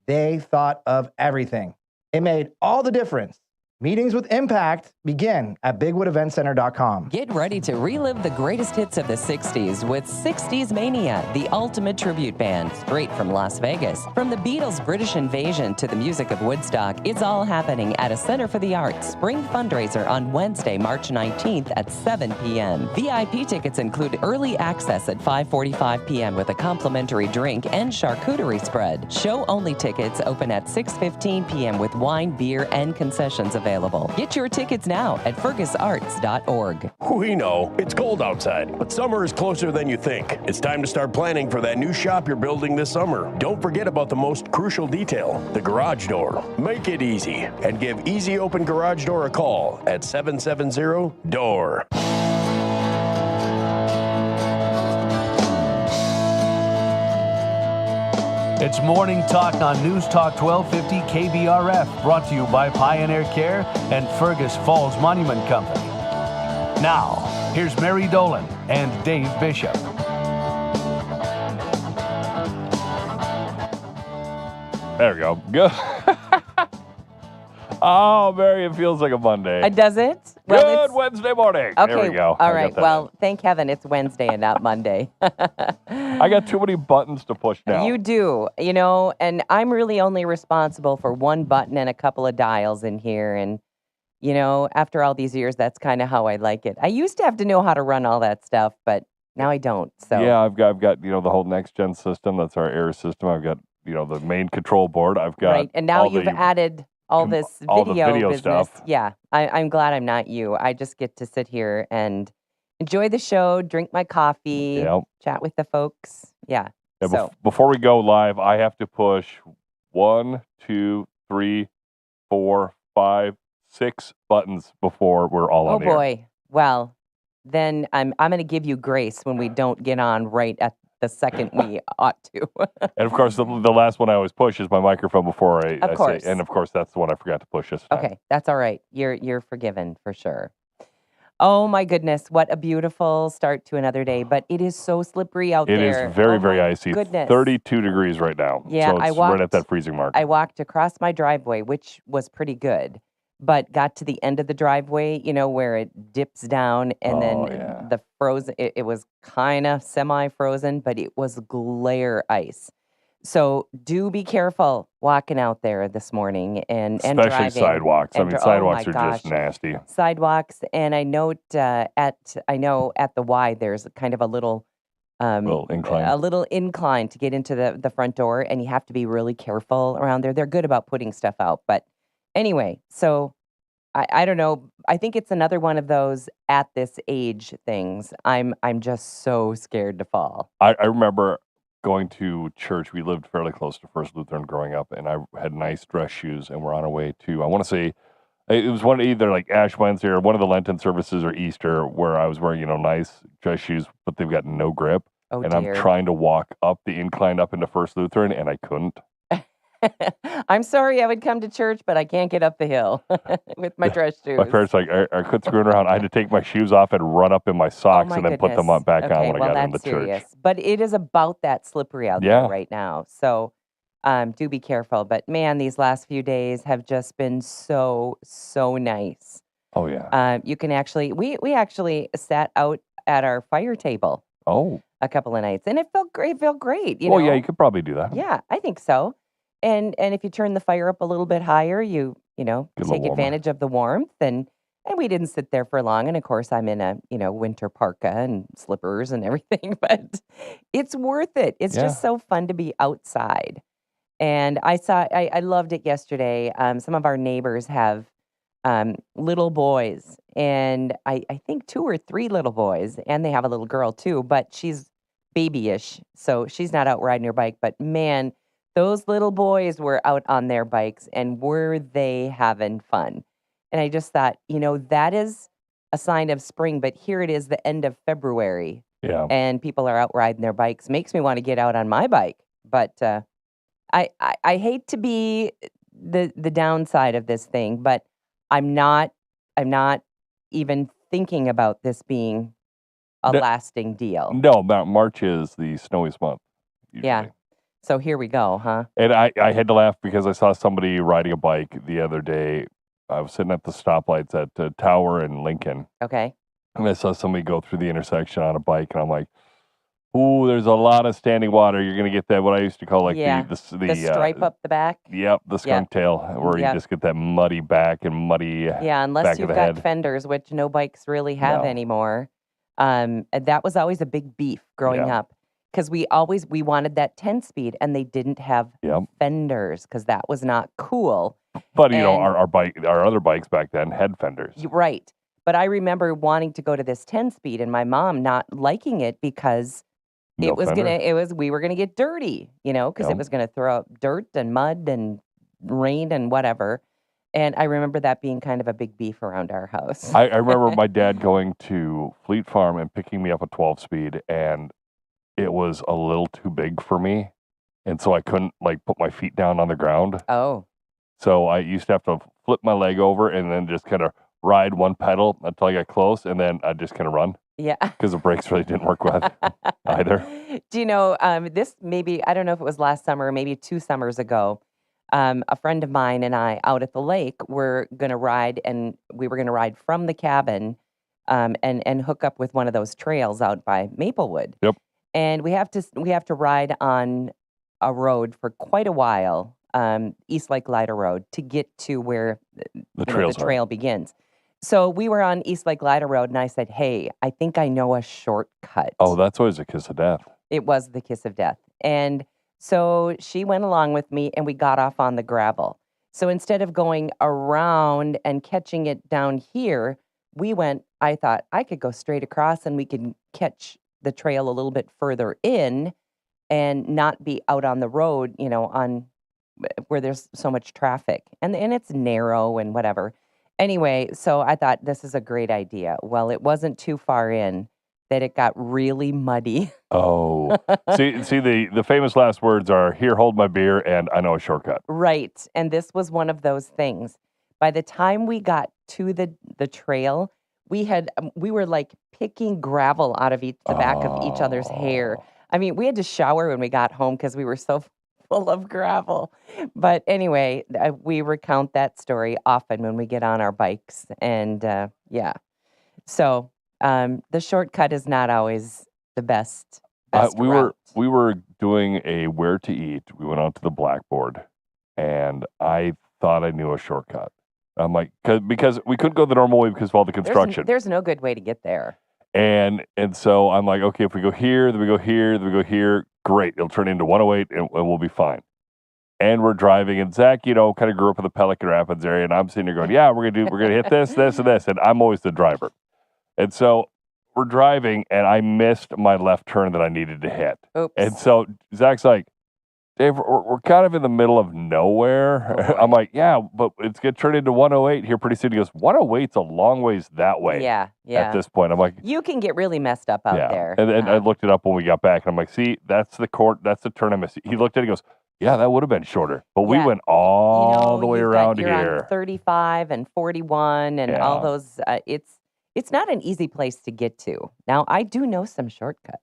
They thought of everything. It made all the difference. Meetings with impact begin at bigwoodeventcenter.com. Get ready to relive the greatest hits of the 60s with 60s Mania, the ultimate tribute band, straight from Las Vegas. From the Beatles' British Invasion to the music of Woodstock, it's all happening at a Center for the Arts spring fundraiser on Wednesday, March 19th at 7 p.m. VIP tickets include early access at 5:45 p.m. with a complimentary drink and charcuterie spread. Show-only tickets open at 6:15 p.m. with wine, beer, and concessions available. Get your tickets now at fergusarts.org. We know it's cold outside, but summer is closer than you think. It's time to start planning for that new shop you're building this summer. Don't forget about the most crucial detail, the garage door. Make it easy and give Easy Open Garage Door a call at 770-DOOR. It's Morning Talk on News Talk 1250 KBRF, brought to you by Pioneer Care and Fergus Falls Monument Company. Now, here's Mary Dolan and Dave Bishop. There we go. Good. Oh, Mary, it feels like a Monday. Does it? Well, Good Wednesday morning. Okay. There we go. All right. Well, thank heaven it's Wednesday and not Monday. I got too many buttons to push now. You do, and I'm really only responsible for one button and a couple of dials in here. And, after all these years, that's kind of how I like it. I used to have to know how to run all that stuff, but now I don't. So yeah, I've got the whole next gen system. That's our air system. I've got the main control board. I've got right, and now you've added all the video business. Stuff. Yeah, I'm glad I'm not you. I just get to sit here and enjoy the show, drink my coffee, chat with the folks. Yeah. Before we go live, I have to push 1, 2, 3, 4, 5, 6 buttons before we're all on air. Oh boy. Air. Well, then I'm going to give you grace when we don't get on right at the second we ought to. And of course, the last one I always push is my microphone before I say. And of course, that's the one I forgot to push this time. Okay, that's all right. You're forgiven for sure. Oh my goodness, what a beautiful start to another day. But it is so slippery out there. It is very, very icy. Goodness. 32 degrees right now. Yeah, so it's right at that freezing mark. I walked across my driveway, which was pretty good, but got to the end of the driveway, where it dips down and the frozen, it was kind of semi-frozen, but it was glare ice. So do be careful walking out there this morning and especially driving. Sidewalks. Sidewalks are just nasty. Sidewalks, and I note at the Y there's kind of a little incline to get into the front door, and you have to be really careful around there. They're good about putting stuff out, but anyway, so I don't know. I think it's another one of those at this age things. I'm just so scared to fall. I remember going to church. We lived fairly close to First Lutheran growing up, and I had nice dress shoes, and we're on our way to, I want to say, it was either like Ash Wednesday or one of the Lenten services or Easter where I was wearing, nice dress shoes, but they've got no grip. Oh, and dear. I'm trying to walk up the incline up into First Lutheran, and I couldn't. I'm sorry I would come to church, but I can't get up the hill with my dress shoes. My parents I couldn't screw around. I had to take my shoes off and run up in my socks and then put them back on when I got into church. But it is about that slippery out there right now. So do be careful. But man, these last few days have just been so nice. Oh yeah. You can actually we actually sat out at our fire table. Oh. A couple of nights, and it felt great. Yeah, you could probably do that. Yeah, I think so. And if you turn the fire up a little bit higher, you take advantage of the warmth. And we didn't sit there for long. And of course, I'm in a winter parka and slippers and everything. But it's worth it. It's just so fun to be outside. And I loved it yesterday. Some of our neighbors have little boys, and I think 2 or 3 little boys, and they have a little girl too. But she's babyish, so she's not out riding her bike. But man, those little boys were out on their bikes, and were they having fun. And I just thought, that is a sign of spring, but here it is the end of February. Yeah. And people are out riding their bikes. Makes me want to get out on my bike. But I hate to be the downside of this thing, but I'm not even thinking about this being a lasting deal. No, March is the snowiest month. Usually. Yeah. So here we go, huh? And I had to laugh because I saw somebody riding a bike the other day. I was sitting at the stoplights at Tower and Lincoln, Okay. and I saw somebody go through the intersection on a bike, and I'm like, ooh, there's a lot of standing water. You're going to get that, what I used to call like Yeah. the The stripe up the back. Yep, the skunk tail, where you Yep. just get that muddy back and muddy Yeah, unless back of you've the got head. fenders, which no bikes really have No. anymore. And that was always a big beef growing Yeah. up because we wanted that 10-speed and they didn't have Yep. fenders because that was not cool. But you know, And our other bikes back then had fenders. right. But I remember wanting to go to this 10-speed and my mom not liking it because No fender. we were gonna get dirty, because it Yep. was gonna throw up dirt and mud and rain and whatever. And I remember that being kind of a big beef around our house. I remember my dad going to Fleet Farm and picking me up a 12-speed, and it was a little too big for me, and so I couldn't like put my feet down on the ground. Oh, So I used to have to flip my leg over and then just kind of ride one pedal until I got close, and then I'd just kind of run yeah. because the brakes really didn't work with either. Do you know, this maybe, I don't know if it was last summer or maybe 2 summers ago, a friend of mine and I out at the lake were going to ride, and we were going to ride from the cabin and hook up with one of those trails out by Maplewood. Yep. And we have to ride on a road for quite a while, East Lake Lighter Road, to get to where The the trail begins. So we were on East Lake Lighter Road, and I said, "Hey, I think I know a shortcut." Oh, that's always a kiss of death. It was the kiss of death. And so she went along with me, and we got off on the gravel. So instead of going around and catching it down here, I thought I could go straight across and we could catch the trail a little bit further in and not be out on the road, on where there's so much traffic. And it's narrow and whatever. Anyway, so I thought this is a great idea. Well, it wasn't too far in that it got really muddy. Oh, see, the famous last words are, "Here, hold my beer," and "I know a shortcut." Right. And this was one of those things. By the time we got to the trail, we were like picking gravel out of the back of each other's hair. Oh. I mean, we had to shower when we got home because we were so full of gravel. But anyway, we recount that story often when we get on our bikes. And yeah. So the shortcut is not always the best route. We were doing a where to eat. We went out to the blackboard, and I thought I knew a shortcut. I'm like, because we couldn't go the normal way because of all the construction. There's no good way to get there. And so I'm like, okay, if we go here, then we go here, then we go here, great. It'll turn into 108 and we'll be fine. And we're driving, and Zach, kind of grew up in the Pelican Rapids area, and I'm sitting here going, yeah, we're gonna hit this, this, and this, and I'm always the driver. And so we're driving, and I missed my left turn that I needed to hit. Oops. And so Zach's like, Dave, we're kind of in the middle of nowhere. Oh, I'm like, yeah, but it's going to turn into 108 here pretty soon. He goes, 108's a long ways that way. Yeah. At this point, I'm like, you can get really messed up out there. And I looked it up when we got back, and I'm like, see, that's the turn I missed. He looked at it and goes, yeah, that would have been shorter. But we went all the way around you're here. On 35 and 41 and all those. It's not an easy place to get to. Now, I do know some shortcuts.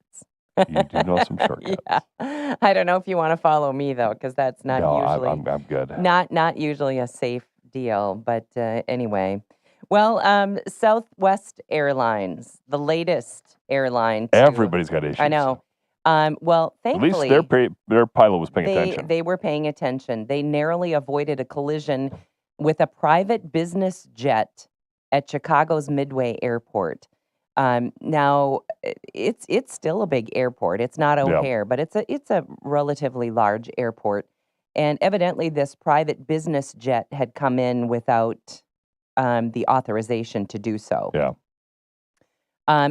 You do know some shortcuts. Yeah. I don't know if you want to follow me though, because that's not usually. I'm good. Not usually a safe deal, but anyway. Well, Southwest Airlines, the latest airline. Everybody's got issues. I know. Well, thankfully, at least their pilot was paying attention. They were paying attention. They narrowly avoided a collision with a private business jet at Chicago's Midway Airport. Now, it's still a big airport. It's not O'Hare, but it's a relatively large airport. And evidently, this private business jet had come in without the authorization to do so. Yeah.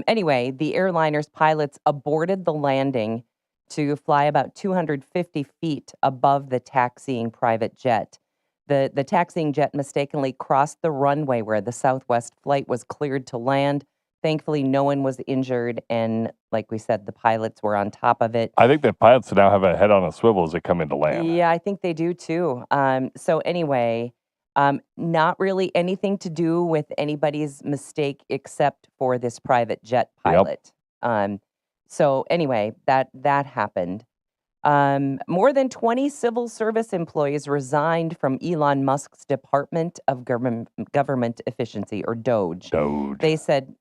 Anyway, the airliner's pilots aborted the landing to fly about 250 feet above the taxiing private jet. The taxiing jet mistakenly crossed the runway where the Southwest flight was cleared to land. Thankfully, no one was injured, and like we said, the pilots were on top of it. I think the pilots now have a head on a swivel as they come into land. Yeah, I think they do too. So anyway, not really anything to do with anybody's mistake except for this private jet pilot. So anyway, that happened. More than 20 civil service employees resigned from Elon Musk's Department of Government Efficiency, or DOGE. They said,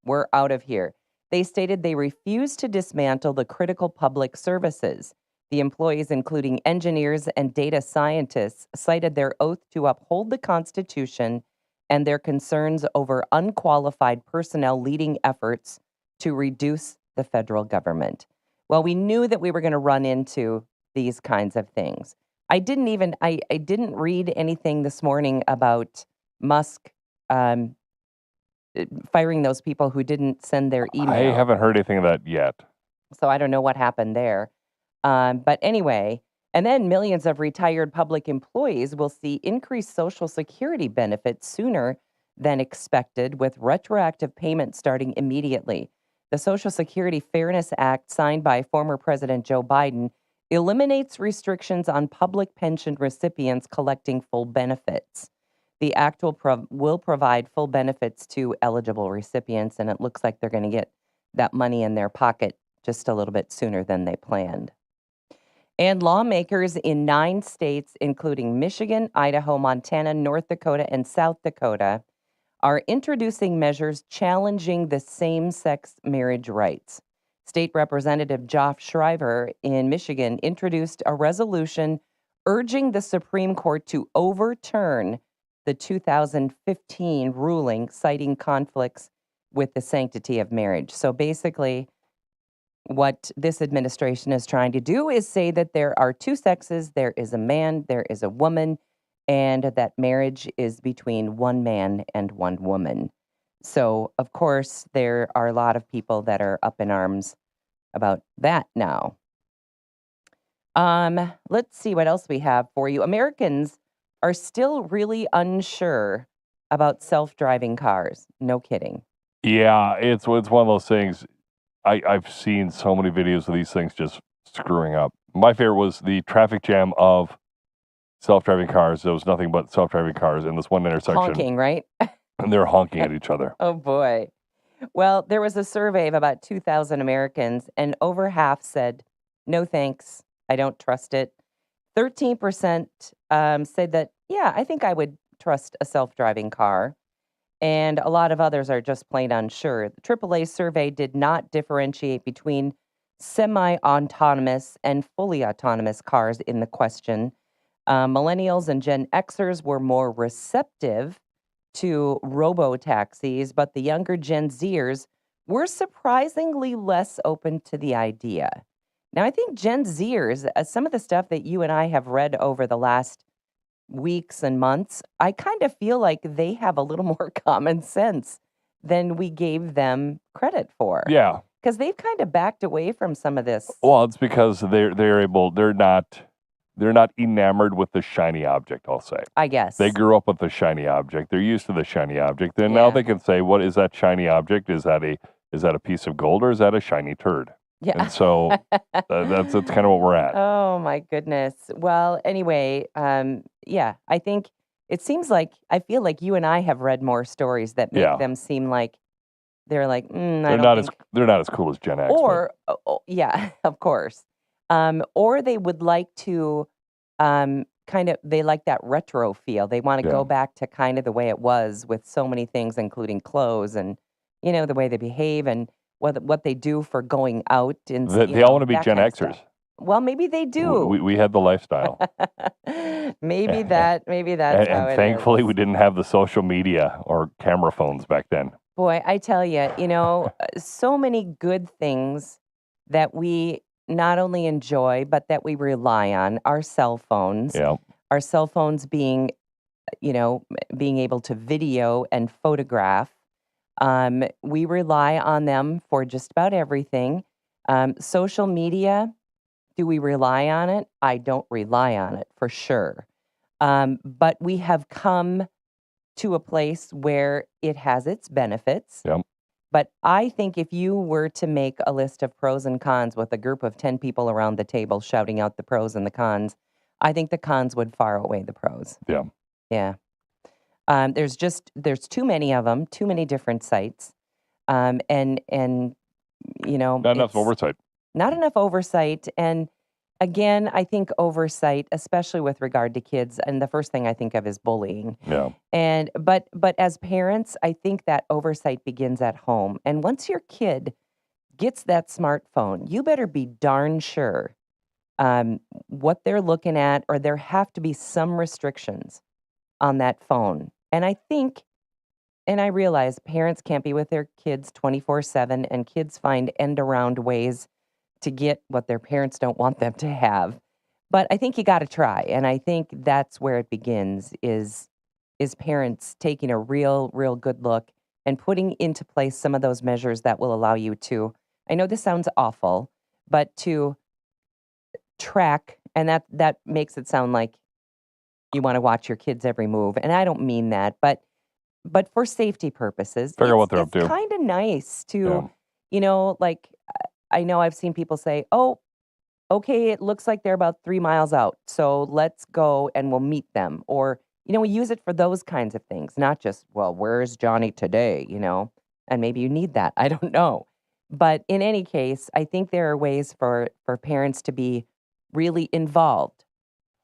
we're out of here. They stated they refused to dismantle the critical public services. The employees, including engineers and data scientists, cited their oath to uphold the Constitution and their concerns over unqualified personnel leading efforts to reduce the federal government. Well, we knew that we were going to run into these kinds of things. I didn't read anything this morning about Musk firing those people who didn't send their email. I haven't heard anything of that yet. So I don't know what happened there. But anyway, and then millions of retired public employees will see increased Social Security benefits sooner than expected, with retroactive payments starting immediately. The Social Security Fairness Act, signed by former President Joe Biden, eliminates restrictions on public pension recipients collecting full benefits. The act will provide full benefits to eligible recipients, and it looks like they're going to get that money in their pocket just a little bit sooner than they planned. And lawmakers in 9 states, including Michigan, Idaho, Montana, North Dakota, and South Dakota, are introducing measures challenging the same-sex marriage rights. State Representative Josh Shriver in Michigan introduced a resolution urging the Supreme Court to overturn the 2015 ruling citing conflicts with the sanctity of marriage. So basically, what this administration is trying to do is say that there are 2 sexes, there is a man, there is a woman, and that marriage is between one man and one woman. So, of course, there are a lot of people that are up in arms about that now. Let's see what else we have for you. Americans are still really unsure about self-driving cars. No kidding. Yeah, it's one of those things. I've seen so many videos of these things just screwing up. My favorite was the traffic jam of self-driving cars. There was nothing but self-driving cars in this one intersection. Honking, right? And they're honking at each other. Oh, boy. Well, there was a survey of about 2,000 Americans, and over half said, no thanks, I don't trust it. 13% said that, yeah, I think I would trust a self-driving car. And a lot of others are just plain unsure. The AAA survey did not differentiate between semi-autonomous and fully autonomous cars in the question. Millennials and Gen Xers were more receptive to robo-taxis, but the younger Gen Zers were surprisingly less open to the idea. Now, I think Gen Zers, some of the stuff that you and I have read over the last weeks and months, I kind of feel like they have a little more common sense than we gave them credit for. Yeah. Because they've kind of backed away from some of this. Well, it's because they're not enamored with the shiny object, I'll say. I guess. They grew up with the shiny object. They're used to the shiny object. And now they can say, what is that shiny object? Is that a piece of gold or is that a shiny turd? Yeah. And so that's kind of what we're at. Oh, my goodness. Well, anyway, yeah, I think it seems like, I feel like you and I have read more stories that make them seem like they're like, they're not as cool as Gen X. Or, yeah, of course. Or they would like to they like that retro feel. They want to go back to kind of the way it was with so many things, including clothes and, the way they behave and what they do for going out. And they all want to be Gen Xers. Well, maybe they do. We had the lifestyle. maybe that's how it is. And thankfully, we didn't have the social media or camera phones back then. Boy, I tell you, so many good things that we not only enjoy, but that we rely on, our cell phones. Yeah. Our cell phones being able to video and photograph. We rely on them for just about everything. Social media, do we rely on it? I don't rely on it for sure. But we have come to a place where it has its benefits. Yep. But I think if you were to make a list of pros and cons with a group of 10 people around the table shouting out the pros and the cons, I think the cons would far outweigh the pros. Yeah. Yeah. There's too many of them, too many different sites. And not enough oversight. Not enough oversight. And again, I think oversight, especially with regard to kids, and the first thing I think of is bullying. Yeah. But as parents, I think that oversight begins at home. And once your kid gets that smartphone, you better be darn sure what they're looking at, or there have to be some restrictions on that phone. And I think, and I realize parents can't be with their kids 24/7, and kids find end around ways to get what their parents don't want them to have. But I think you got to try. And I think that's where it begins is parents taking a real good look and putting into place some of those measures that will allow you to, I know this sounds awful, but to track, and that makes it sound like you want to watch your kids' every move. And I don't mean that, but for safety purposes, Figure out what they're up it's to. kind of nice Yeah. to, like, I know I've seen people say, oh, okay, it looks like they're about 3 miles out, so let's go and we'll meet them. Or, we use it for those kinds of things, not just, well, where's Johnny today, and maybe you need that. I don't know. But in any case, I think there are ways for parents to be really involved.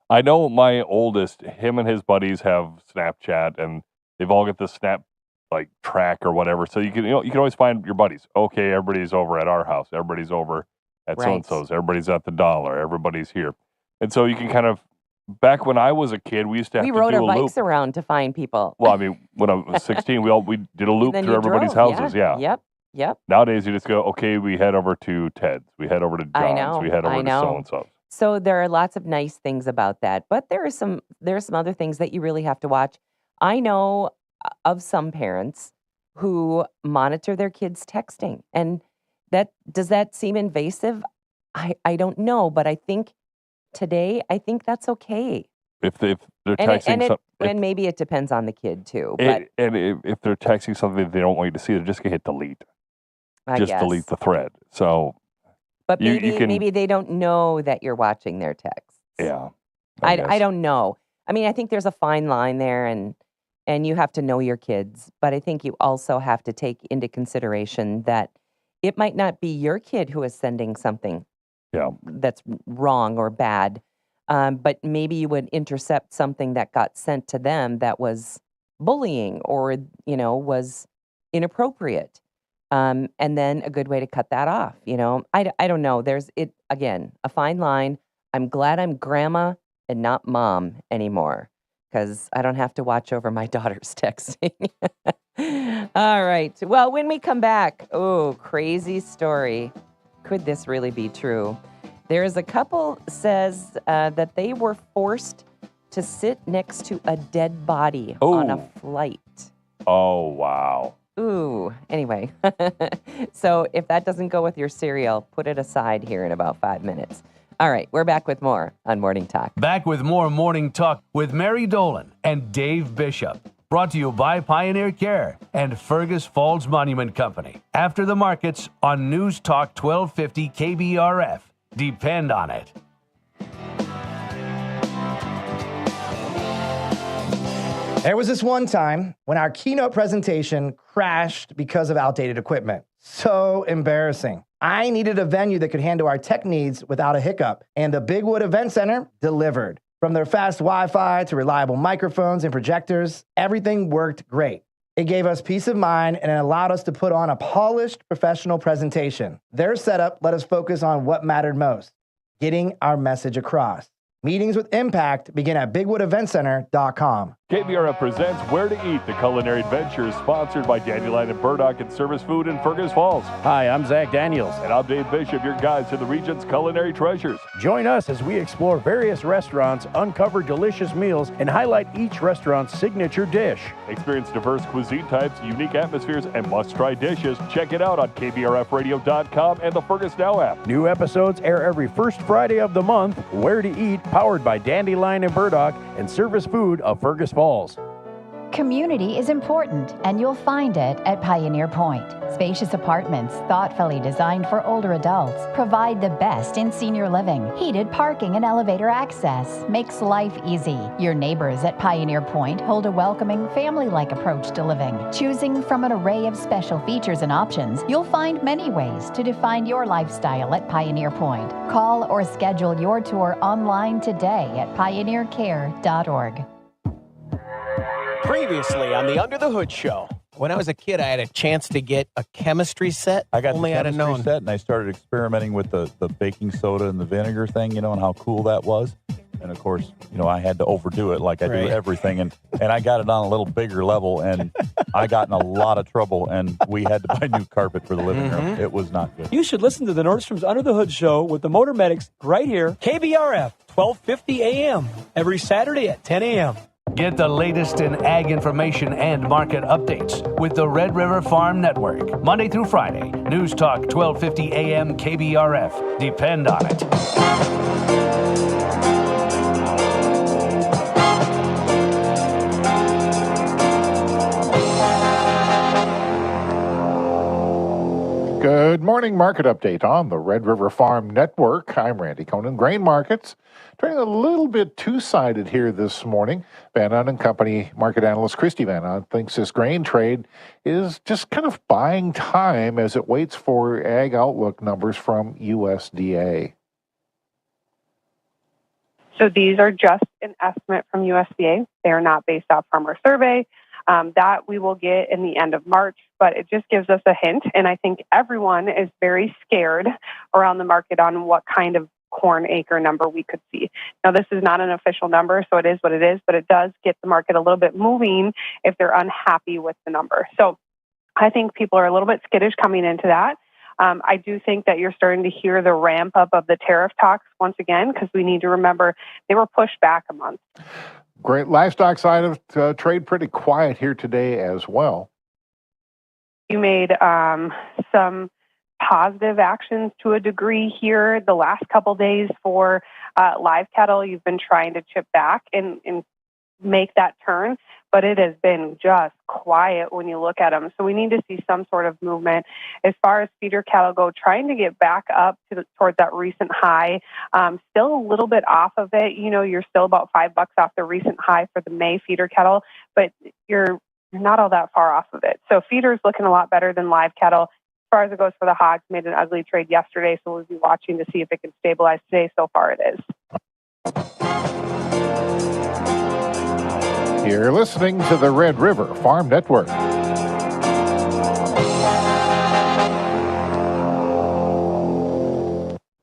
I know my oldest, him and his buddies have Snapchat, and they've all got the Snap like track or whatever. So you can always find your buddies. Okay, everybody's over at our house. Everybody's over at so and so's. Everybody's at the Dollar. Everybody's here, and so you can kind of. Back when I was a kid, we used to have We to rode do our a loop. bikes around to find people. Well, I mean, when I was 16, we did a loop Then through you everybody's drove, houses. Yeah. Yep. Nowadays, you just go, okay, we head over to Ted's. We head over to I John's. know, We head over I to know. so and so. So there are lots of nice things about that, but there are some other things that you really have to watch. I know of some parents who monitor their kids' texting, and does that seem invasive? I don't know, but I think today that's okay. If they're texting and maybe it depends on the kid too. and if they're texting something they don't want you to see, they're just gonna hit delete. I Just guess. delete the thread. So But you maybe can- maybe they don't know that you're watching their texts. yeah. I guess. don't know. I mean, I think there's a fine line there, and you have to know your kids. But I think you also have to take into consideration that it might not be your kid who is sending something that's wrong or bad, but maybe you would intercept something that got sent to them that was bullying or was inappropriate. And then a good way to cut that off. I don't know. There's again a fine line. I'm glad I'm grandma and not mom anymore, because I don't have to watch over my daughter's texting. All right. Well, when we come back, crazy story. Could this really be true? There is a couple says that they were forced to sit next to a dead body on a flight. Oh, wow. Ooh, anyway. So if that doesn't go with your cereal, put it aside here in about 5 minutes. All right, we're back with more on Morning Talk. Back with more Morning Talk with Mary Dolan and Dave Bishop. Brought to you by Pioneer Care and Fergus Falls Monument Company. After the markets on News Talk 1250 KBRF. Depend on it. There was this one time when our keynote presentation crashed because of outdated equipment. So embarrassing. I needed a venue that could handle our tech needs without a hiccup, and the Bigwood Event Center delivered. From their fast Wi-Fi to reliable microphones and projectors, everything worked great. It gave us peace of mind and it allowed us to put on a polished professional presentation. Their setup let us focus on what mattered most, getting our message across. Meetings with impact begin at bigwoodeventcenter.com. KBRF presents Where to Eat, the culinary adventure, sponsored by Dandelion and Burdock and Service Food in Fergus Falls. Hi, I'm Zach Daniels. And I'm Dave Bishop, your guide to the region's culinary treasures. Join us as we explore various restaurants, uncover delicious meals, and highlight each restaurant's signature dish. Experience diverse cuisine types, unique atmospheres, and must-try dishes. Check it out on KBRFradio.com and the Fergus Now app. New episodes air every first Friday of the month. Where to Eat, powered by Dandelion and Burdock and Service Food of Fergus Falls. Community is important, and you'll find it at Pioneer Point. Spacious apartments, thoughtfully designed for older adults, provide the best in senior living. Heated parking and elevator access makes life easy. Your neighbors at Pioneer Point hold a welcoming, family-like approach to living. Choosing from an array of special features and options, you'll find many ways to define your lifestyle at Pioneer Point. Call or schedule your tour online today at pioneercare.org. Previously on the Under the Hood Show. When I was a kid, I had a chance to get a chemistry set. I got only the I'd have chemistry known. set, and I started experimenting with the baking soda and the vinegar thing, and how cool that was. And, of course, I had to overdo it like I do everything. And I got it on a little bigger level, and I got in a lot of trouble, and we had to buy new carpet for the living room. It was not good. You should listen to the Nordstrom's Under the Hood Show with the Motor Medics right here, KBRF, 1250 a.m., every Saturday at 10 a.m. Get the latest in ag information and market updates with the Red River Farm Network. Monday through Friday, News Talk 1250 AM KBRF. Depend on it. Good morning, market update on the Red River Farm Network. I'm Randy Conan. Grain markets turning a little bit two-sided here this morning. Van Unen Company market analyst Christy Van Unen thinks this grain trade is just kind of buying time as it waits for ag outlook numbers from USDA. So these are just an estimate from USDA. They are not based off farmer survey. That we will get in the end of March, but it just gives us a hint. And I think everyone is very scared around the market on what kind of corn acre number we could see. Now, this is not an official number, so it is what it is, but it does get the market a little bit moving if they're unhappy with the number. So I think people are a little bit skittish coming into that. I do think that you're starting to hear the ramp up of the tariff talks once again, because we need to remember they were pushed back a month. Great. Livestock side of trade pretty quiet here today as well. You made some positive actions to a degree here the last couple days for live cattle. You've been trying to chip back and make that turn, but it has been just quiet when you look at them. So we need to see some sort of movement. As far as feeder cattle go, trying to get back up towards that recent high. Still a little bit off of it. You're still about $5 off the recent high for the May feeder cattle, but you're not all that far off of it. So feeder's looking a lot better than live cattle. As far as it goes for the hogs, made an ugly trade yesterday, so we'll be watching to see if it can stabilize today. So far it is. You're listening to the Red River Farm Network.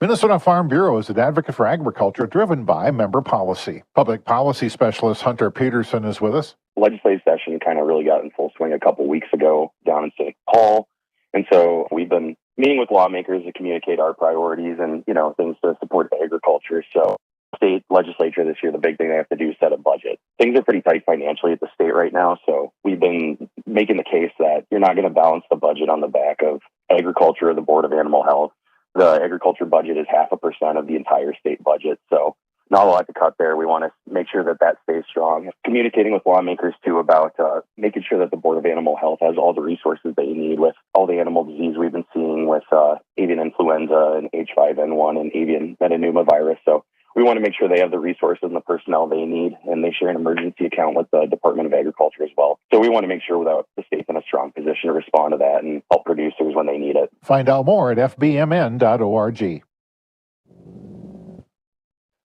Minnesota Farm Bureau is an advocate for agriculture driven by member policy. Public policy specialist Hunter Peterson is with us. Legislative session kind of really got in full swing a couple weeks ago down in St. Paul. And so we've been meeting with lawmakers to communicate our priorities and, things to support agriculture. So state legislature this year, the big thing they have to do is set a budget. Things are pretty tight financially at the state right now. So we've been making the case that you're not going to balance the budget on the back of agriculture or the Board of Animal Health. The agriculture budget is 0.5% of the entire state budget. So not a lot to cut there. We want to make sure that stays strong. Communicating with lawmakers, too, about making sure that the Board of Animal Health has all the resources they need with all the animal disease we've been seeing with avian influenza and H5N1 and avian metapneumovirus. So we want to make sure they have the resources and the personnel they need, and they share an emergency account with the Department of Agriculture as well. So we want to make sure that the state's in a strong position to respond to that and help producers when they need it. Find out more at fbmn.org.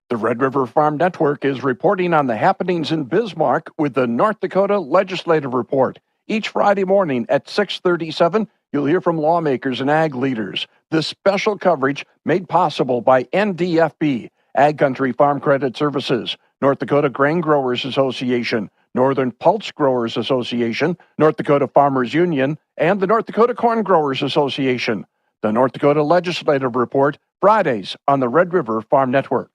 The Red River Farm Network is reporting on the happenings in Bismarck with the North Dakota Legislative Report. Each Friday morning at 6:37, you'll hear from lawmakers and ag leaders. This special coverage made possible by NDFB, Ag Country Farm Credit Services, North Dakota Grain Growers Association, Northern Pulse Growers Association, North Dakota Farmers Union, and the North Dakota Corn Growers Association. The North Dakota Legislative Report, Fridays on the Red River Farm Network.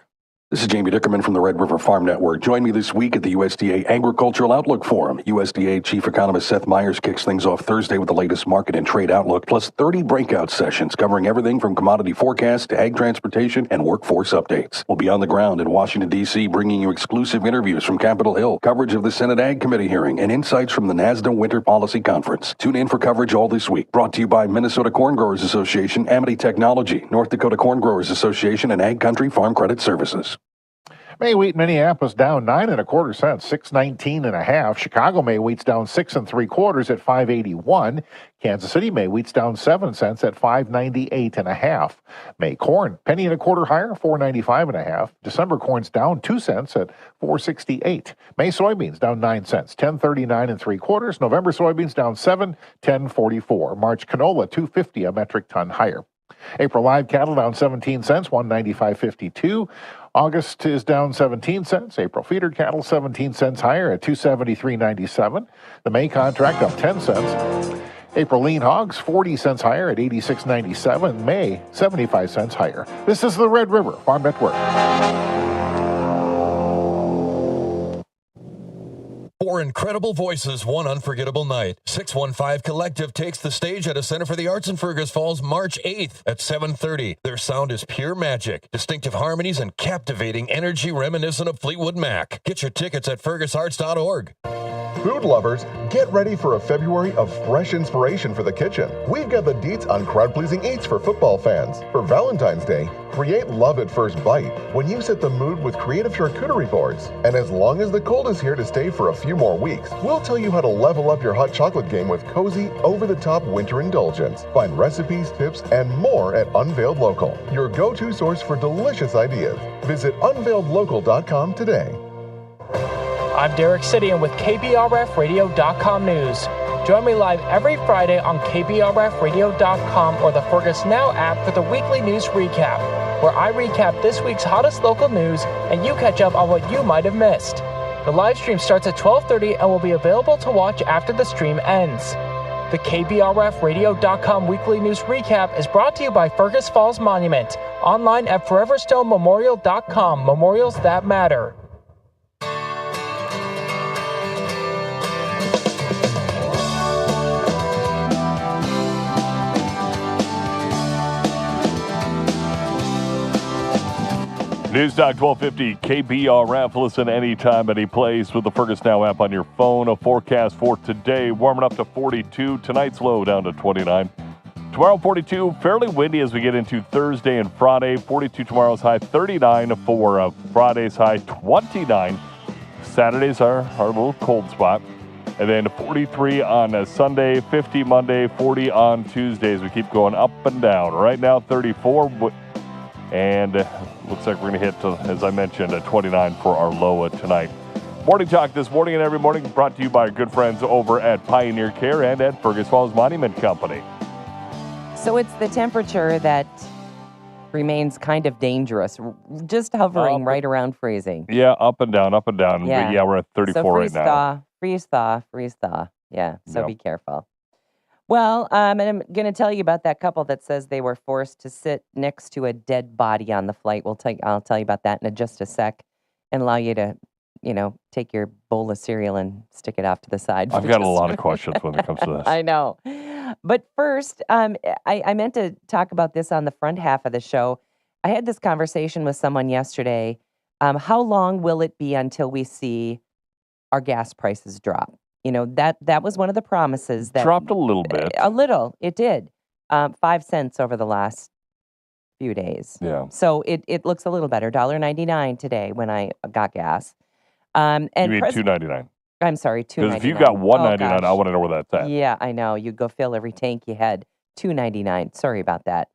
This is Jamie Dickerman from the Red River Farm Network. Join me this week at the USDA Agricultural Outlook Forum. USDA Chief Economist Seth Meyers kicks things off Thursday with the latest market and trade outlook, plus 30 breakout sessions covering everything from commodity forecasts to ag transportation and workforce updates. We'll be on the ground in Washington, D.C., bringing you exclusive interviews from Capitol Hill, coverage of the Senate Ag Committee hearing, and insights from the NASDA Winter Policy Conference. Tune in for coverage all this week. Brought to you by Minnesota Corn Growers Association, Amity Technology, North Dakota Corn Growers Association, and Ag Country Farm Credit Services. May wheat Minneapolis down 9 1/4 cents, 6.19 1/2. Chicago May wheat's down 6 3/4 at 5.81. Kansas City May wheat's down 7 cents at 5.98 1/2. May corn penny and a quarter higher, 4.95 1/2. December corn's down 2 cents at 4.68. May soybeans down 9 cents, 10.39 3/4. November soybeans down 7, 10.44. March canola 2.50 a metric ton higher. April live cattle down 17 cents, 195.52. August is down 17 cents. April feeder cattle 17 cents higher at 273.97. The May contract up 10 cents. April lean hogs 40 cents higher at 86.97. May 75 cents higher. This is the Red River Farm Network. Four incredible voices, one unforgettable night. 615 Collective takes the stage at a Center for the Arts in Fergus Falls March 8th at 7:30. Their sound is pure magic, distinctive harmonies, and captivating energy reminiscent of Fleetwood Mac. Get your tickets at fergusarts.org. Food lovers, get ready for a February of fresh inspiration for the kitchen. We've got the deets on crowd-pleasing eats for football fans. For Valentine's Day, create love at first bite when you set the mood with creative charcuterie boards. And as long as the cold is here to stay for a few more weeks, we'll tell you how to level up your hot chocolate game with cozy, over-the-top winter indulgence. Find recipes, tips, and more at Unveiled Local, your go-to source for delicious ideas. Visit unveiledlocal.com today. I'm Derek Sidian with KBRFradio.com News. Join me live every Friday on KBRFradio.com or the Fergus Now app for the weekly news recap, where I recap this week's hottest local news and you catch up on what you might have missed. The live stream starts at 12:30 and will be available to watch after the stream ends. The KBRFradio.com weekly news recap is brought to you by Fergus Falls Monument, online at foreverstonememorial.com, memorials that matter. News Talk 1250 KBRF. Listen anytime, any place with the Fergus Now app on your phone. A forecast for today, warming up to 42. Tonight's low down to 29. Tomorrow 42, fairly windy as we get into Thursday and Friday. 42 tomorrow's high, 39 for Friday's high, 29. Saturday's our little cold spot. And then 43 on Sunday, 50 Monday, 40 on Tuesdays. We keep going up and down. Right now 34. And looks like we're going to hit, as I mentioned, 29 for our low tonight. Morning Talk this morning and every morning brought to you by our good friends over at Pioneer Care and at Fergus Falls Monument Company. So it's the temperature that remains kind of dangerous, just hovering right around freezing. Yeah, up and down, up and down. Yeah, but yeah, we're at 34 right now. Freeze thaw. Yeah, so be careful. Well, and I'm going to tell you about that couple that says they were forced to sit next to a dead body on the flight. I'll tell you about that in just a sec and allow you to, take your bowl of cereal and stick it off to the side. I've got a lot of questions when it comes to this. I know. But first, I meant to talk about this on the front half of the show. I had this conversation with someone yesterday. How long will it be until we see our gas prices drop? That was one of the promises that dropped a little bit. A little, it did. 5 cents over the last few days. Yeah. So it looks a little better. $1.99 today when I got gas. And you mean $2.99? I'm sorry, $2.99. Because if you got $1.99, I want to know where that's at. Yeah, I know. You go fill every tank you had. $2.99. Sorry about that.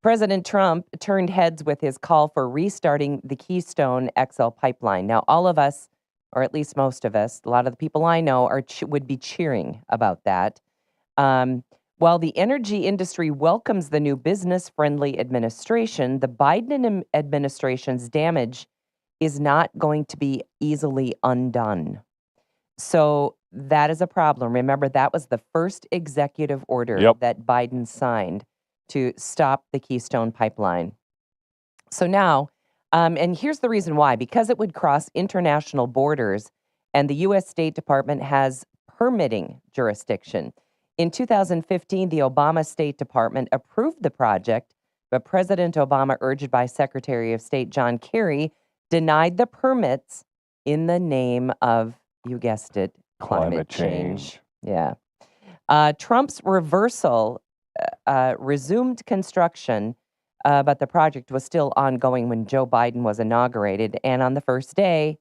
President Trump turned heads with his call for restarting the Keystone XL pipeline. Now, all of us, or at least most of us, a lot of the people I know would be cheering about that. While the energy industry welcomes the new business-friendly administration, the Biden administration's damage is not going to be easily undone. So that is a problem. Remember, that was the first executive order that Biden signed to stop the Keystone pipeline. So now, And here's the reason why. Because it would cross international borders, and the U.S. State Department has permitting jurisdiction. In 2015, the Obama State Department approved the project, but President Obama, urged by Secretary of State John Kerry, denied the permits in the name of, you guessed it, climate change. Yeah. Trump's reversal resumed construction, but the project was still ongoing when Joe Biden was inaugurated. And on the first day,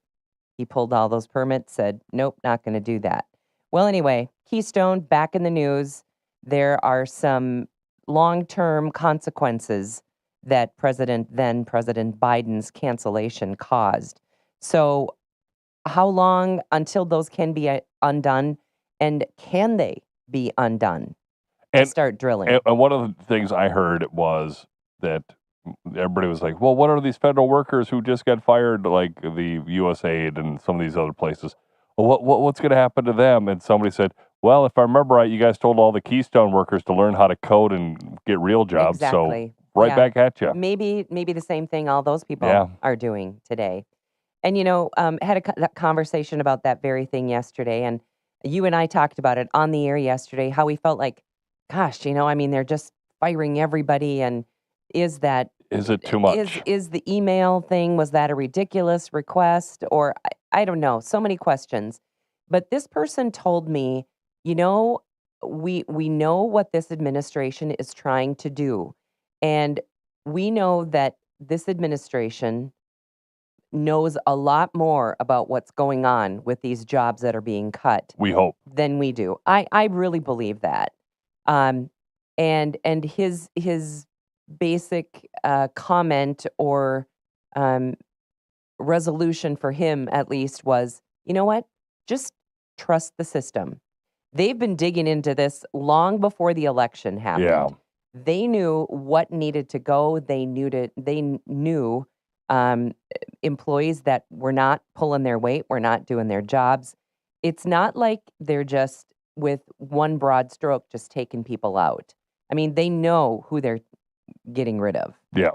he pulled all those permits, said, nope, not going to do that. Well, anyway, Keystone back in the news. There are some long-term consequences that then President Biden's cancellation caused. So how long until those can be undone? And can they be undone to start drilling? And one of the things I heard was that everybody was like, well, what are these federal workers who just got fired, like the USAID and some of these other places? Well, what's going to happen to them? And somebody said, well, if I remember right, you guys told all the Keystone workers to learn how to code and get real jobs. Exactly. So right back at you. Maybe the same thing all those people are doing today. And, had a conversation about that very thing yesterday. And you and I talked about it on the air yesterday, how we felt like, gosh, they're just firing everybody. And is it too much? Is the email thing, was that a ridiculous request? Or I don't know, so many questions. But this person told me, we know what this administration is trying to do. And we know that this administration knows a lot more about what's going on with these jobs that are being cut. We hope. Than we do. I really believe that. And his basic comment or resolution for him, at least, was, you know what? Just trust the system. They've been digging into this long before the election happened. Yeah. They knew what needed to go. They knew employees that were not pulling their weight, were not doing their jobs. It's not like they're just, with one broad stroke, just taking people out. They know who they're getting rid of. Yeah.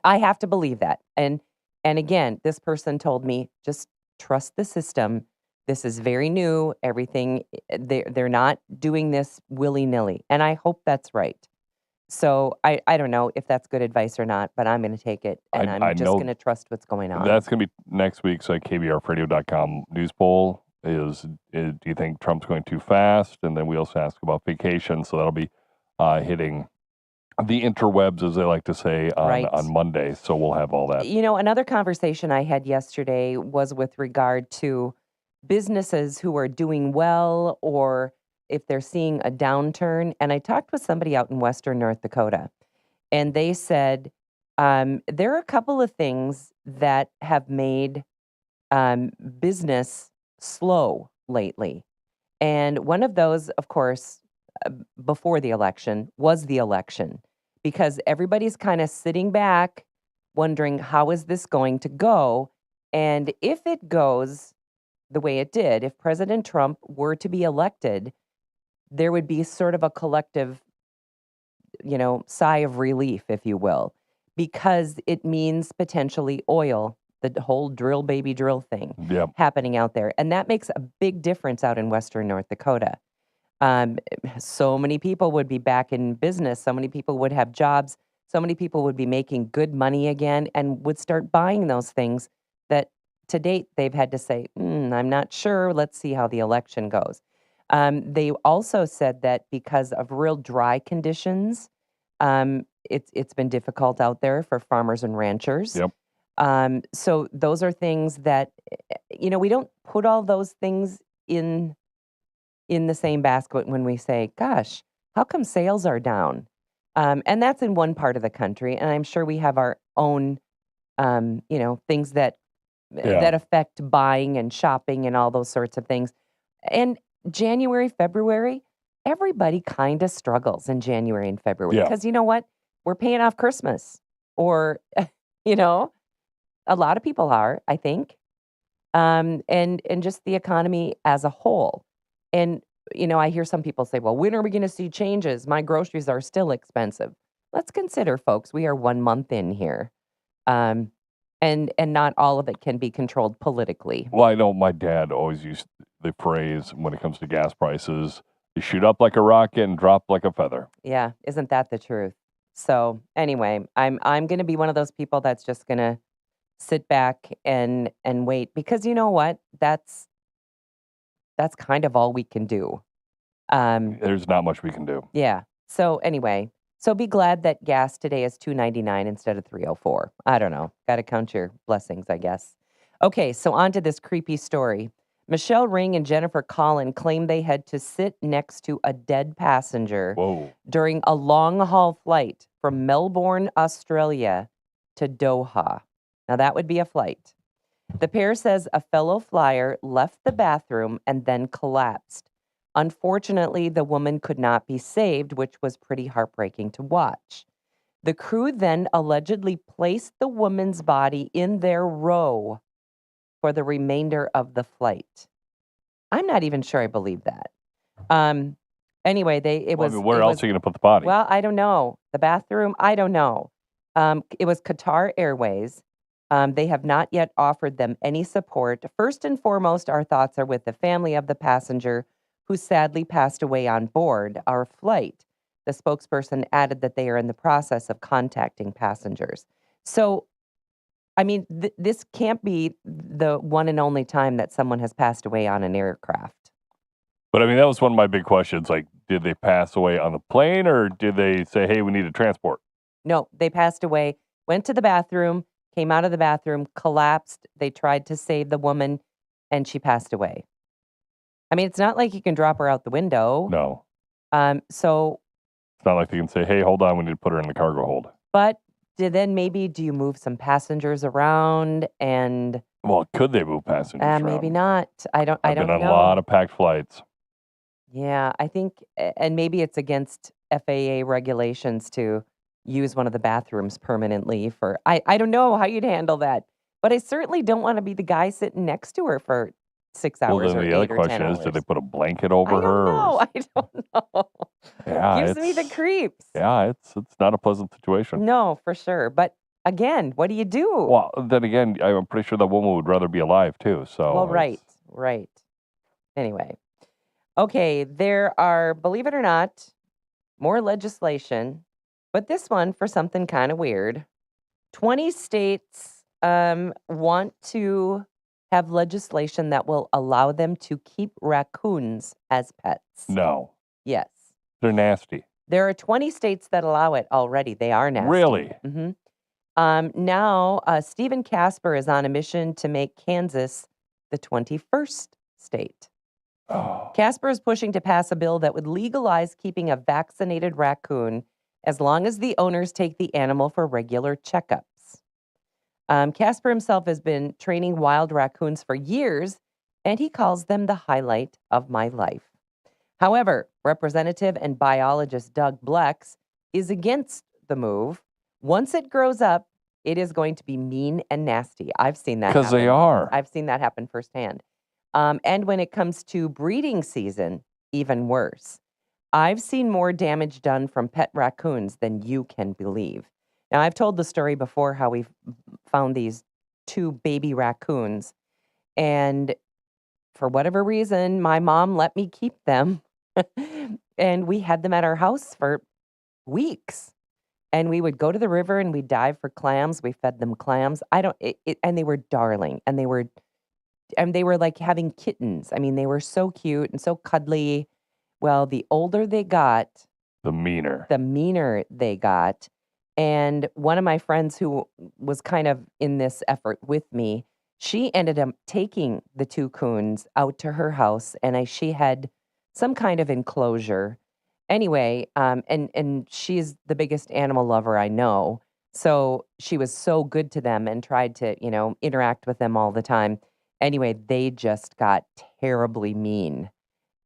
I have to believe that. And again, this person told me, just trust the system. This is very new. Everything, they're not doing this willy-nilly. And I hope that's right. So I don't know if that's good advice or not, but I'm going to take it, and I'm just going to trust what's going on. That's going to be next week's KBRFradio.com news poll. Do you think Trump's going too fast? And then we also ask about vacation. So that'll be hitting the interwebs, as they like to say, on Monday. So we'll have all that. Another conversation I had yesterday was with regard to businesses who are doing well, or if they're seeing a downturn. And I talked with somebody out in Western North Dakota, and they said there are a couple of things that have made business slow lately. And one of those, of course, before the election, was the election, because everybody's kind of sitting back wondering, how is this going to go? And if it goes the way it did, if President Trump were to be elected, there would be sort of a collective, sigh of relief, if you will, because it means potentially oil, the whole drill baby drill thing happening out there. And that makes a big difference out in Western North Dakota. So many people would be back in business. So many people would have jobs. So many people would be making good money again and would start buying those things that to date they've had to say, I'm not sure. Let's see how the election goes. They also said that because of real dry conditions, it's been difficult out there for farmers and ranchers. Yep. So those are things that, we don't put all those things in the same basket when we say, gosh, how come sales are down? And that's in one part of the country. And I'm sure we have our own, things that affect buying and shopping and all those sorts of things. And January, February, everybody kind of struggles in January and February because you know what? We're paying off Christmas, or, a lot of people are, I think, and just the economy as a whole. And, I hear some people say, well, when are we going to see changes? My groceries are still expensive. Let's consider, folks, we are 1 month in here. And And not all of it can be controlled politically. Well, I know my dad always used the phrase when it comes to gas prices, you shoot up like a rocket and drop like a feather. Yeah, isn't that the truth? So anyway, I'm going to be one of those people that's just going to sit back and wait, because you know what? That's kind of all we can do. There's not much we can do. Yeah. So anyway, so be glad that gas today is $2.99 instead of $3.04. I don't know. Got to count your blessings, I guess. Okay, so on to this creepy story. Michelle Ring and Jennifer Collin claim they had to sit next to a dead passenger during a long-haul flight from Melbourne, Australia to Doha. Now, that would be a flight. The pair says a fellow flyer left the bathroom and then collapsed. Unfortunately, the woman could not be saved, which was pretty heartbreaking to watch. The crew then allegedly placed the woman's body in their row for the remainder of the flight. I'm not even sure I believe that. Anyway, where else are you going to put the body? Well, I don't know. The bathroom, I don't know. It was Qatar Airways. They have not yet offered them any support. First and foremost, our thoughts are with the family of the passenger who sadly passed away on board our flight. The spokesperson added that they are in the process of contacting passengers. So, I mean, this can't be the one and only time that someone has passed away on an aircraft. But I mean, that was one of my big questions. Like, did they pass away on the plane, or did they say, hey, we need a transport? No, they passed away, went to the bathroom, came out of the bathroom, collapsed. They tried to save the woman, and she passed away. I mean, it's not like you can drop her out the window. No. So it's not like they can say, hey, hold on, we need to put her in the cargo hold. But do you move some passengers around and... Well, could they move passengers around? Maybe not. I don't know. I've been on a lot of packed flights. Yeah, I think, and maybe it's against FAA regulations to use one of the bathrooms permanently for... I don't know how you'd handle that. But I certainly don't want to be the guy sitting next to her for 6 hours Well, then or 8 the or other 10 question hours. is, did they put a blanket over her? No, I don't know. Yeah, Gives me the creeps. Yeah, it's not a pleasant situation. No, for sure. But again, what do you do? Well, then again, I'm pretty sure that woman would rather be alive too. So Well, right. Anyway. Okay, there are, believe it or not, more legislation, but this one for something kind of weird. 20 states want to have legislation that will allow them to keep raccoons as pets. No. Yes. They're nasty. There are 20 states that allow it already. They are nasty. Really? Mm-hmm. Now, Stephen Casper is on a mission to make Kansas the 21st state. Oh. Casper is pushing to pass a bill that would legalize keeping a vaccinated raccoon as long as the owners take the animal for regular checkups. Casper himself has been training wild raccoons for years, and he calls them the highlight of my life. However, Representative and biologist Doug Blex is against the move. Once it grows up, it is going to be mean and nasty. I've seen that happen. Because they are. I've seen that happen firsthand. And when it comes to breeding season, even worse. I've seen more damage done from pet raccoons than you can believe. Now, I've told the story before how we found these 2 baby raccoons, and for whatever reason, my mom let me keep them, and we had them at our house for weeks. And we would go to the river and we'd dive for clams. We fed them clams. And they were darling, and they were like having kittens. I mean, they were so cute and so cuddly. Well, the older they got, the meaner they got. And one of my friends who was kind of in this effort with me, she ended up taking the 2 coons out to her house, and she had some kind of enclosure. Anyway, and she's the biggest animal lover I know. So she was so good to them and tried to, interact with them all the time. Anyway, they just got terribly mean.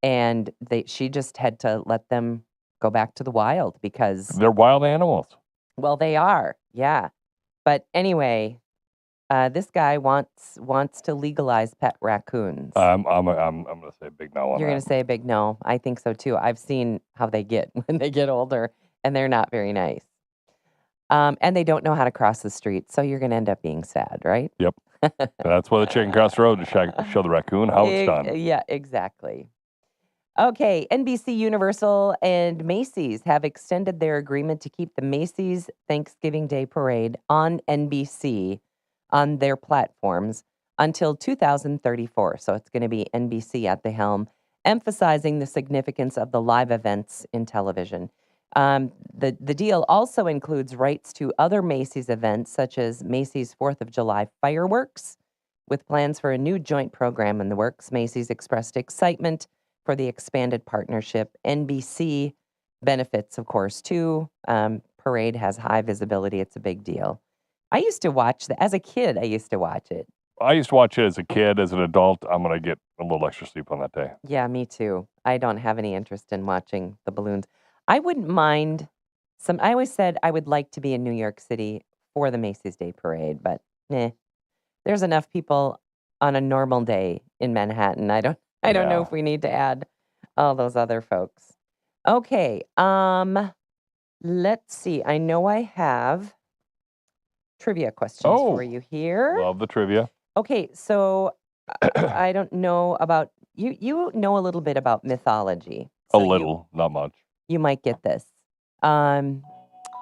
And she just had to let them go back to the wild because... They're wild animals. Well, they are, yeah. But anyway, this guy wants to legalize pet raccoons. I'm going to say a big no on that. You're going to say a big no. I think so too. I've seen how they get when they get older, and they're not very nice. And they don't know how to cross the street, so you're going to end up being sad, right? Yep. That's why the chicken crossed the road to show the raccoon how it's done. Yeah, exactly. Okay, NBC Universal and Macy's have extended their agreement to keep the Macy's Thanksgiving Day Parade on NBC on their platforms until 2034. So it's going to be NBC at the helm, emphasizing the significance of the live events in television. The deal also includes rights to other Macy's events, such as Macy's 4th of July fireworks. With plans for a new joint program in the works, Macy's expressed excitement for the expanded partnership. NBC benefits, of course, too. Parade has high visibility. It's a big deal. I used to watch that. As a kid, I used to watch it. I used to watch it as a kid. As an adult, I'm going to get a little extra sleep on that day. Yeah, me too. I don't have any interest in watching the balloons. I wouldn't mind I always said I would like to be in New York City for the Macy's Day Parade, but there's enough people on a normal day in Manhattan. I don't know if we need to add all those other folks. Okay, let's see. I know I have trivia questions for you here. Love the trivia. Okay, so I don't know about you. You know a little bit about mythology. A little, not much. You might get this. I'm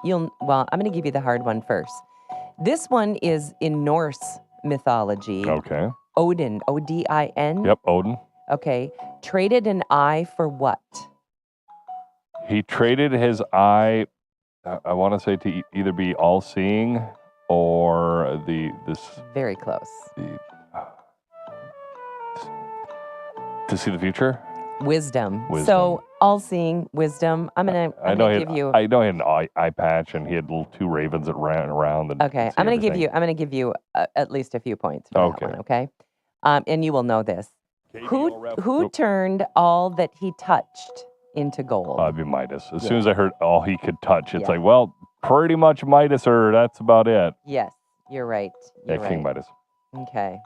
going to give you the hard one first. This one is in Norse mythology. Okay. Odin, Odin. Yep, Odin. Okay. Traded an eye for what? He traded his eye, I want to say, to either be all-seeing or this. Very close. To see the future? Wisdom. So all-seeing wisdom. I'm gonna give you. I know he had an eye patch, and he had two ravens that ran around. Okay, I'm gonna give you at least a few points for that one. Okay, and you will know this. Who turned all that he touched into gold? It'd be Midas. As soon as I heard all he could touch, it's like, well, pretty much Midas, or that's about it. Yes, you're right. King Midas. Okay.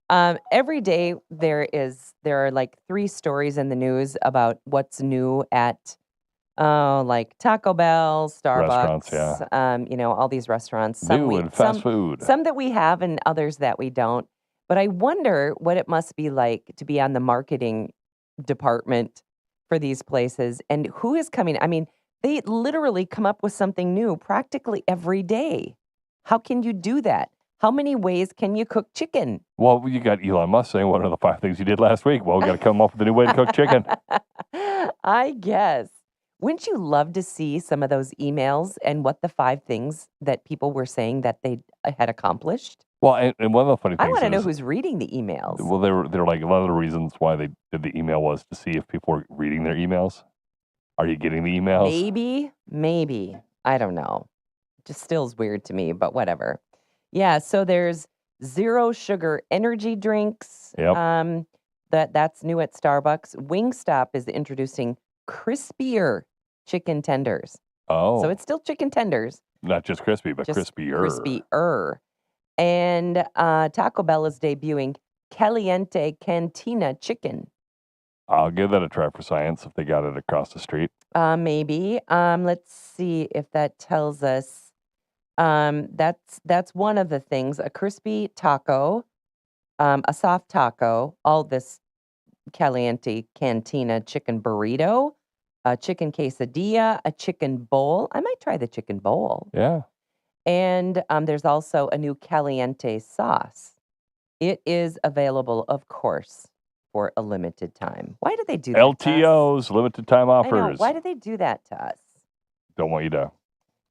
Every day there are like 3 stories in the news about what's new at like Taco Bell, Starbucks, restaurants, all these restaurants. Fast food. Some that we have and others that we don't. But I wonder what it must be like to be on the marketing department for these places and who is coming. I mean, they literally come up with something new practically every day. How can you do that? How many ways can you cook chicken? Well, you got Elon Musk saying one of the 5 things he did last week. Well, we got to come up with a new way to cook chicken. I guess. Wouldn't you love to see some of those emails and what the 5 things that people were saying that they had accomplished? Well, and one of the funny things I want to know who's reading the emails. Well, they're like, a lot of the reasons why they did the email was to see if people were reading their emails. Are you getting the emails? Maybe. I don't know. Just still is weird to me, but whatever. Yeah, so there's 0 sugar energy drinks. Yep. That's new at Starbucks. Wingstop is introducing crispier chicken tenders. Oh. So it's still chicken tenders. Not just crispy, but just crispier. Crispier. And Taco Bell is debuting Caliente Cantina chicken. I'll give that a try for science if they got it across the street. Maybe. Let's see if that tells us. That's one of the things. A crispy taco, a soft taco, all this Caliente Cantina chicken burrito, a chicken quesadilla, a chicken bowl. I might try the chicken bowl. Yeah. And there's also a new Caliente sauce. It is available, of course, for a limited time. Why do they do that? LTOs, limited time offers. I know. Why do they do that to us? Don't want you to.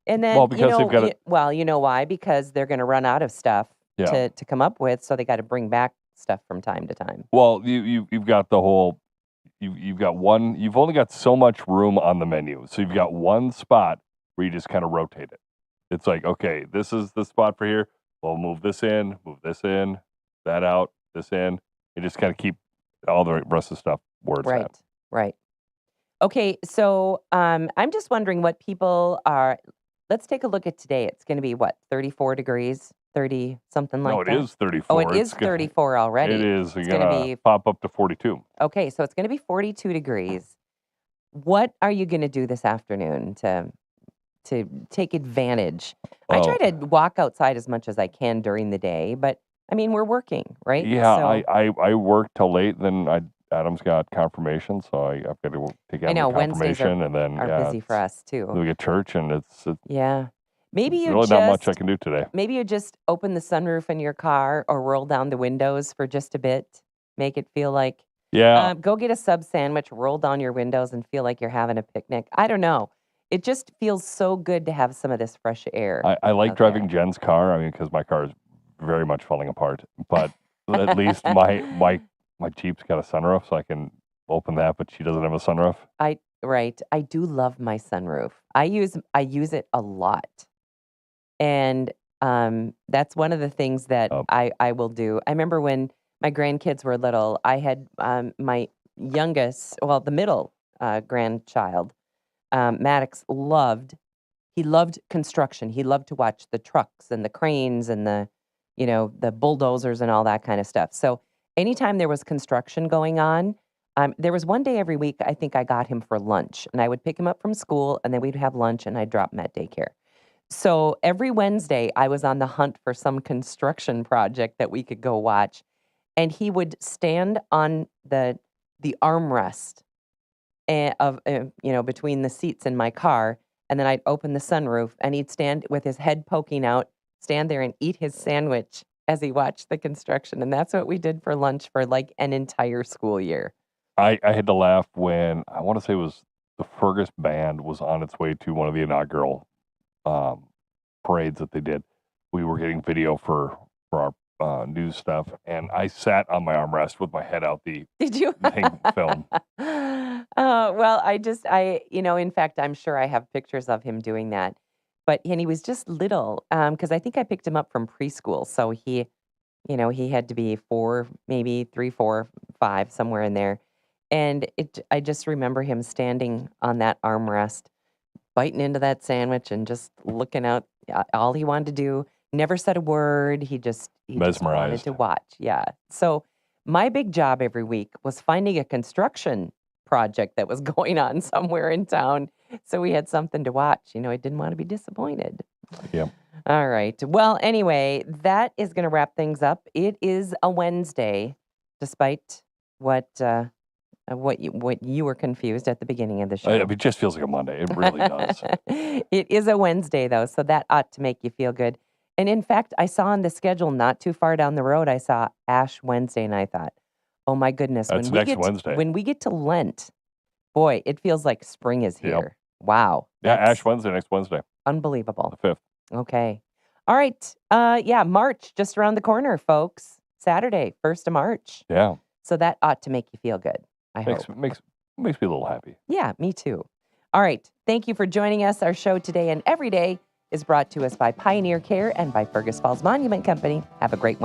And then, because they've got it. Well, you know why? Because they're going to run out of stuff to come up with, so they got to bring back stuff from time to time. Well, you've got the whole. You've got one. You've only got so much room on the menu, so you've got one spot where you just kind of rotate it. It's like, okay, this is the spot for here. We'll move this in, that out, this in. You just kind of keep all the rest of the stuff where it's at. Right. Okay, so I'm just wondering what people are. Let's take a look at today. It's going to be what, 34 degrees, 30 something like that. No, it is 34. Oh, it is 34 already. It is. It's going to be pop up to 42. Okay, so it's going to be 42 degrees. What are you going to do this afternoon to to take advantage. I try to walk outside as much as I can during the day, but I mean, we're working, right? Yeah, So, I work till late. Then Adam's got confirmation, so I've got to take I Adam know to Wednesdays confirmation, and then are busy for us then too. we get church, and it's Yeah. Maybe you really not much I just can do today. maybe you just open the sunroof in your car or roll down the windows for just a bit. Make it feel like Yeah, go get a sub sandwich, roll down your windows, and feel like you're having a picnic. I don't know. It just feels so good to have some of this fresh air I like out there. driving Jen's car. I mean, because my car is very much falling apart, but at least my Jeep's got a sunroof, so I can open that. But she doesn't have a sunroof. Right. I do love my sunroof. I use it a lot. And that's one of the things that I will do. I remember when my grandkids were little, I had my youngest, well, the middle grandchild, Maddox he loved construction. He loved to watch the trucks and the cranes and the bulldozers and all that kind of stuff. So anytime there was construction going on, there was one day every week I think I got him for lunch, and I would pick him up from school, and then we'd have lunch, and I'd drop him at daycare. So every Wednesday, I was on the hunt for some construction project that we could go watch, and he would stand on the armrest between the seats in my car, and then I'd open the sunroof, and he'd stand with his head poking out, stand there and eat his sandwich as he watched the construction, and that's what we did for lunch for like an entire school year. I had to laugh when I want to say it was the Fergus band was on its way to one of the inaugural parades that they did. We were getting video for our news stuff, and I sat on my armrest with my head out the Did you? thing film. Well, in fact, I'm sure I have pictures of him doing that. And he was just little, because I think I picked him up from preschool. So he had to be 4, maybe 3, 4, 5, somewhere in there. And I just remember him standing on that armrest, biting into that sandwich and just looking out. All he wanted to do, never said a word. He just wanted Mesmerized. to watch. Yeah. So my big job every week was finding a construction project that was going on somewhere in town, so we had something to watch. I didn't want to be disappointed. Yeah. All right. Well, anyway, that is going to wrap things up. It is a Wednesday, despite what you were confused at the beginning of the show. It just feels like a Monday. It really does. It is a Wednesday, though, so that ought to make you feel good. And in fact, I saw on the schedule not too far down the road, I saw Ash Wednesday, and I thought, oh my goodness. That's next Wednesday. When we get to Lent, boy, it feels like spring is here. Yep. Wow. Yeah, Ash Wednesday, next Wednesday. Unbelievable. The 5th. Okay. All right. March just around the corner, folks. Saturday, 1st of March. Yeah. So that ought to make you feel good, I hope. Makes me a little happy. Yeah, me too. All right. Thank you for joining us. Our show today and every day is brought to us by Pioneer Care and by Fergus Falls Monument Company. Have a great one.